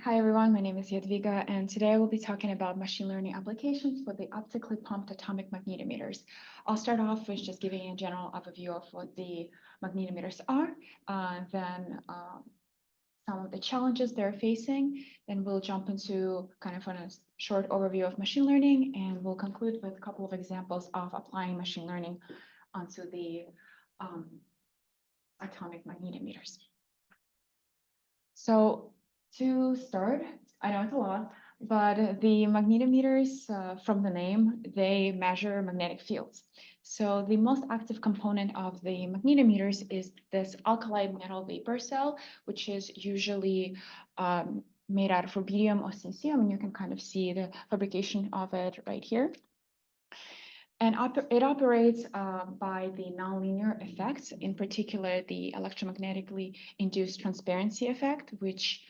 Hi everyone, my name is Yadviga, and today I will be talking about machine learning applications for the optically pumped atomic magnetometers. I'll start off with just giving a general overview of what the magnetometers are, then some of the challenges they're facing, then we'll jump into kind of a short overview of machine learning, and we'll conclude with a couple of examples of applying machine learning onto the atomic magnetometers. So to start, I know it's a lot, but the magnetometers, from the name, they measure magnetic fields. So the most active component of the magnetometers is this alkali metal vapor cell, which is usually made out of rubidium or cesium, and you can kind of see the fabrication of it right here. And it operates by the nonlinear effects, in particular the electromagnetically induced transparency effect, which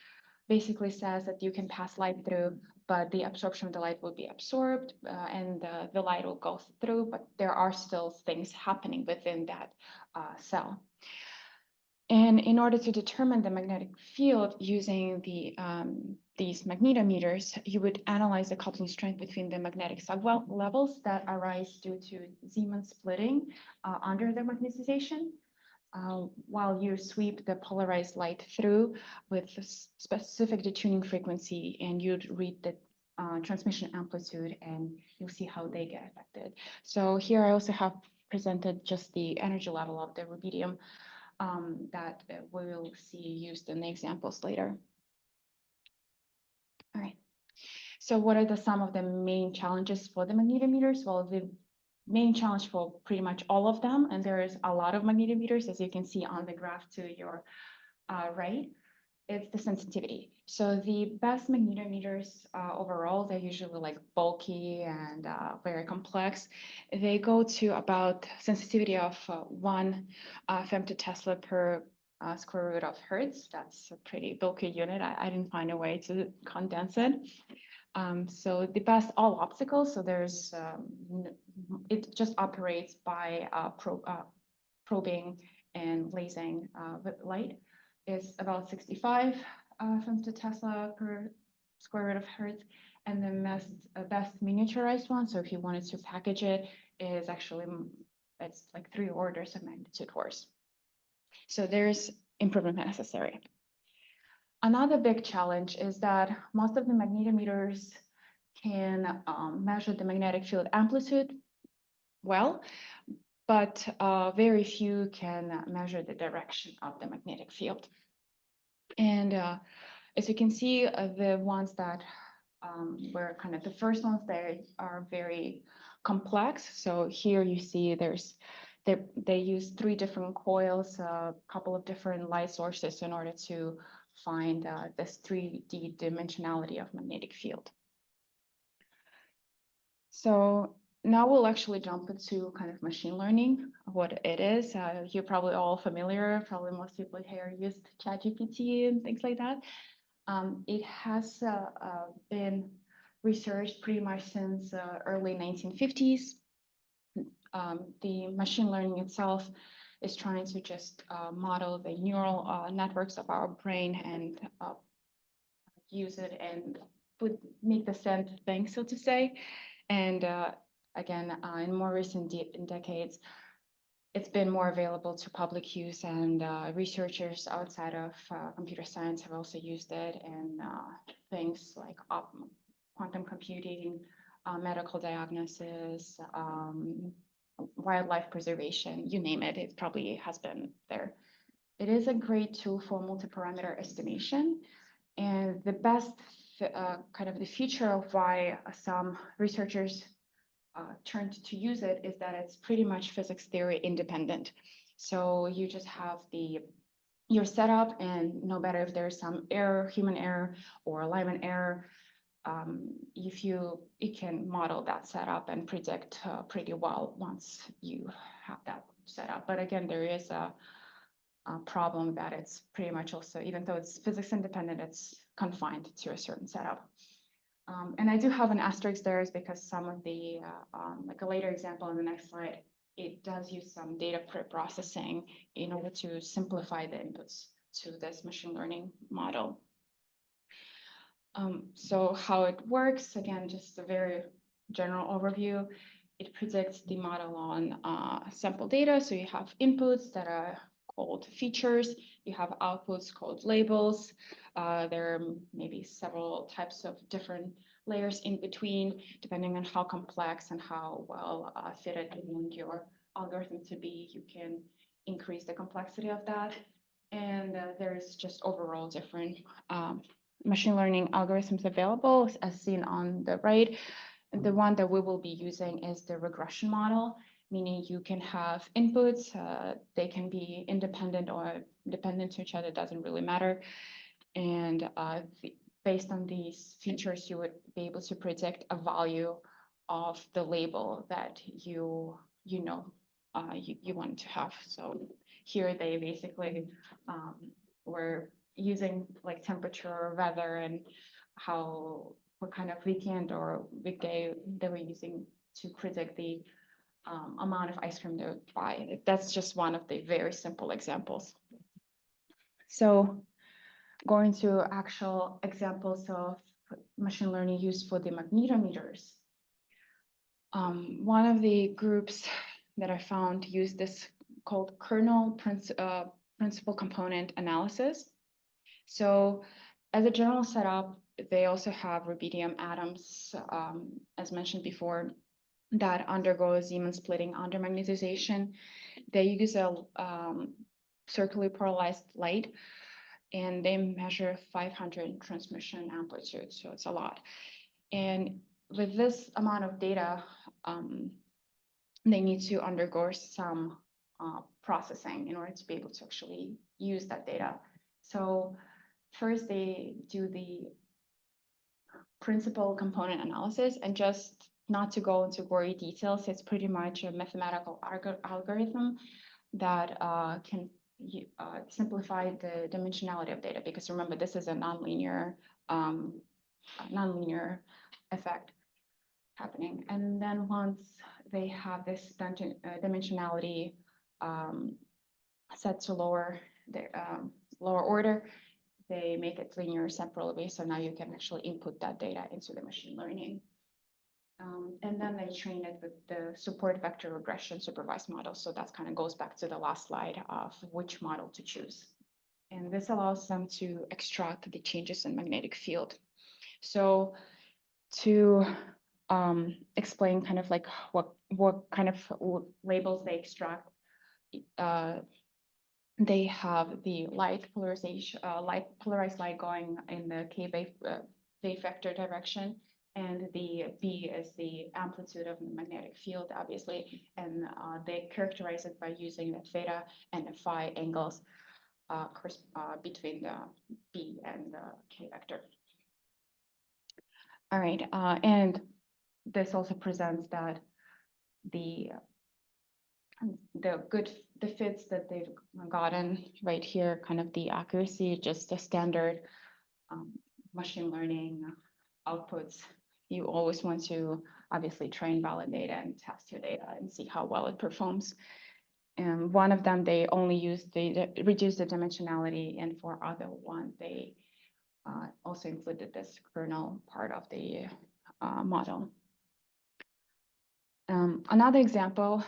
basically says that you can pass light through, but the absorption of the light will be absorbed and the light will go through, but there are still things happening within that cell. And in order to determine the magnetic field using these magnetometers, you would analyze the coupling strength between the magnetic sublevels that arise due to Zeeman splitting under the magnetization, while you sweep the polarized light through with a specific detuning frequency, and you'd read the transmission amplitude, and you'll see how they get affected. So here I also have presented just the energy level of the rubidium that we will see used in the examples later. All right. So what are some of the main challenges for the magnetometers? Well, the main challenge for pretty much all of them, and there is a lot of magnetometers, as you can see on the graph to your right, it's the sensitivity. So the best magnetometers overall, they're usually like bulky and very complex. They go to about sensitivity of 1 femtotesla per square root of hertz. That's a pretty bulky unit. I didn't find a way to condense it. So the best all optical. So there's it just operates by probing and lasing with light. Is about 65 femtotesla per square root of hertz, and the best miniaturized one, so if you wanted to package it, is actually it's like 3 orders of magnitude worse. So there's improvement necessary. Another big challenge is that most of the magnetometers can measure the magnetic field amplitude well, but very few can measure the direction of the magnetic field. And as you can see, the ones that were kind of the first ones, they are very complex. So here you see they use 3 different coils, a couple of different light sources in order to find this 3D dimensionality of magnetic field. So now we'll actually jump into kind of machine learning, what it is. You're probably all familiar, probably most people here used ChatGPT and things like that. It has been researched pretty much since early 1950s. The machine learning itself is trying to just model the neural networks of our brain and use it and make the same thing, so to say. And again, in more recent decades, it's been more available to public use, and researchers outside of computer science have also used it in things like quantum computing, medical diagnosis, wildlife preservation, you name it, it probably has been there. It is a great tool for multi-parameter estimation, and the best kind of the feature of why some researchers turned to use it is that it's pretty much physics theory independent. So you just have your setup, and no matter if there's some error, human error or alignment error, it can model that setup and predict pretty well once you have that set up. But again, there is a problem that it's pretty much also, even though it's physics independent, it's confined to a certain setup. And I do have an asterisk there is because some of the, like a later example on the next slide, it does use some data pre-processing in order to simplify the inputs to this machine learning model. So how it works, again, just a very general overview. It predicts the model on sample data. So you have inputs that are called features. You have outputs called labels. There are maybe several types of different layers in between, depending on how complex and how well fitted you want your algorithm to be. You can increase the complexity of that. And there's just overall different machine learning algorithms available, as seen on the right. The one that we will be using is the regression model, meaning you can have inputs, they can be independent or dependent to each other, doesn't really matter. And based on these features, you would be able to predict a value of the label that you want to have. So here they basically were using like temperature, weather, and what kind of weekend or weekday they were using to predict the amount of ice cream they would buy. That's just one of the very simple examples. So going to actual examples of machine learning used for the magnetometers. One of the groups that I found used this called kernel principal component analysis. So as a general setup, they also have rubidium atoms, as mentioned before, that undergo Zeeman splitting under magnetization. They use a circularly polarized light, and they measure 500 transmission amplitude, so it's a lot. And with this amount of data, they need to undergo some processing in order to be able to actually use that data. So first they do the principal component analysis, and just not to go into gory details, it's pretty much a mathematical algorithm that can simplify the dimensionality of data, because remember, this is a nonlinear effect happening. And then once they have this dimensionality set to lower order, they make it linear separately. So now you can actually input that data into the machine learning. And then they train it with the support vector regression supervised model. So that kind of goes back to the last slide of which model to choose. And this allows them to extract the changes in magnetic field. So to explain kind of like what kind of labels they extract, they have the light polarization, polarized light going in the K wave vector direction, and the B is the amplitude of the magnetic field, obviously, and they characterize it by using the theta and the phi angles between the B and the K vector. All right, and this also presents that the fits that they've gotten right here, kind of the accuracy, just the standard machine learning outputs. You always want to obviously train, validate, and test your data and see how well it performs. And one of them, they only reduce the dimensionality, and for other one, they also included this kernel part of the model. Another example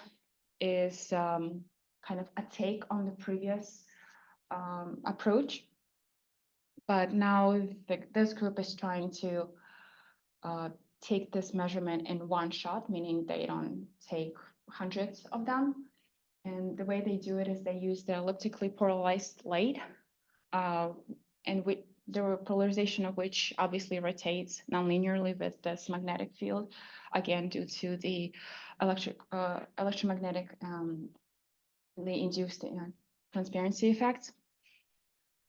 is kind of a take on the previous approach, but now this group is trying to take this measurement in one shot, meaning they don't take hundreds of them. And the way they do it is they use the elliptically polarized light, and the polarization of which obviously rotates nonlinearly with this magnetic field, again due to the electromagnetic induced transparency effects.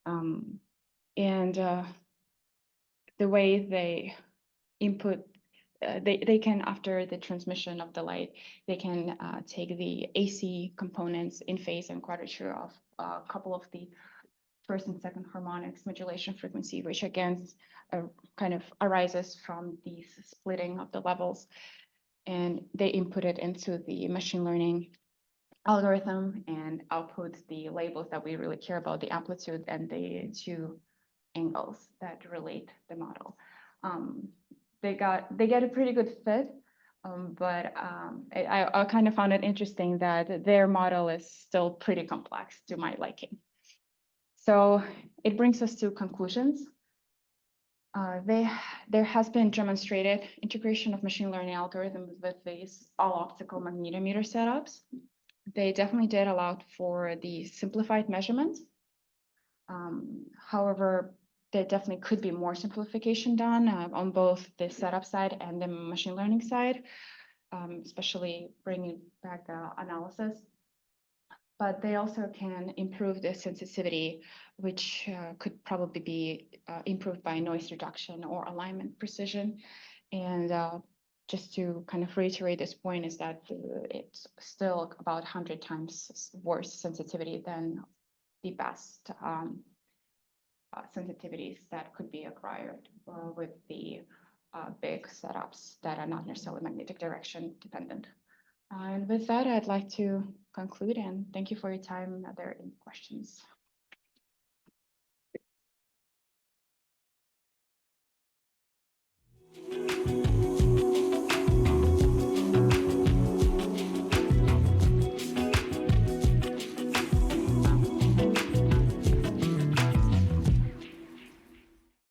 And the way they input, they can, after the transmission of the light, they can take the AC components in phase and quadrature of a couple of the first and second harmonics modulation frequency, which again kind of arises from the splitting of the levels, and they input it into the machine learning algorithm and output the labels that we really care about, the amplitude and the two angles that relate the model. They get a pretty good fit, but I kind of found it interesting that their model is still pretty complex to my liking. So it brings us to conclusions. There has been demonstrated integration of machine learning algorithms with these all optical magnetometer setups. They definitely did allow for the simplified measurements. However, there definitely could be more simplification done on both the setup side and the machine learning side, especially bringing back the analysis. But they also can improve the sensitivity, which could probably be improved by noise reduction or alignment precision. And just to kind of reiterate this point is that it's still about 100 times worse sensitivity than the best sensitivities that could be acquired with the big setups that are not necessarily magnetic direction dependent. And with that, I'd like to conclude and thank you for your time. Are there any questions?